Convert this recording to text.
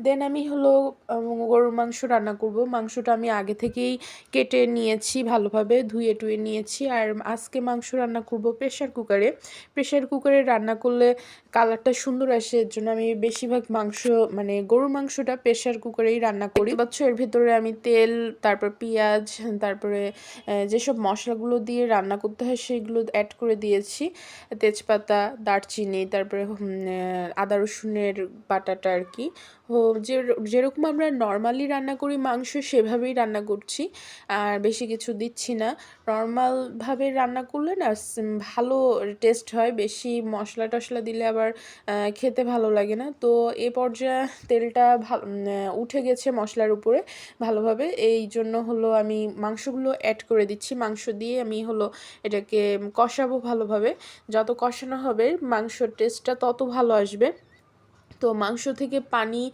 দেন আমি হলো গরুর মাংস রান্না করব। মাংসটা আমি আগে থেকেই কেটে নিয়েছি, ভালোভাবে ধুয়ে টুয়ে নিয়েছি। আর আজকে মাংস রান্না করব প্রেশার কুকারে। প্রেশার কুকারে রান্না করলে কালারটা সুন্দর আসে, এর জন্য আমি বেশিরভাগ মাংস মানে গরুর মাংসটা প্রেশার কুকারেই রান্না করি। দেখতে পাচ্ছ এর ভেতরে আমি তেল, তারপর পেঁয়াজ, তারপরে যেসব মশলাগুলো দিয়ে রান্না করতে হয় সেগুলো অ্যাড করে দিয়েছি। তেজপাতা, দারচিনি, তারপরে আদা রসুনের বাটাটা আর কি। ও যেরকম আমরা নর্মালি রান্না করি মাংস সেভাবেই রান্না করছি, আর বেশি কিছু দিচ্ছি না। নর্মালভাবে রান্না করলে না ভালো টেস্ট হয়, বেশি মশলা টশলা দিলে আবার খেতে ভালো লাগে না। তো এ পর্যায়ে তেলটা উঠে গেছে মশলার উপরে ভালোভাবে, এই জন্য হলো আমি মাংসগুলো অ্যাড করে দিচ্ছি। মাংস দিয়ে আমি হলো এটাকে কষাবো ভালোভাবে। যত কষানো হবে মাংসর টেস্টটা তত ভালো আসবে। তো মাংস থেকে পানি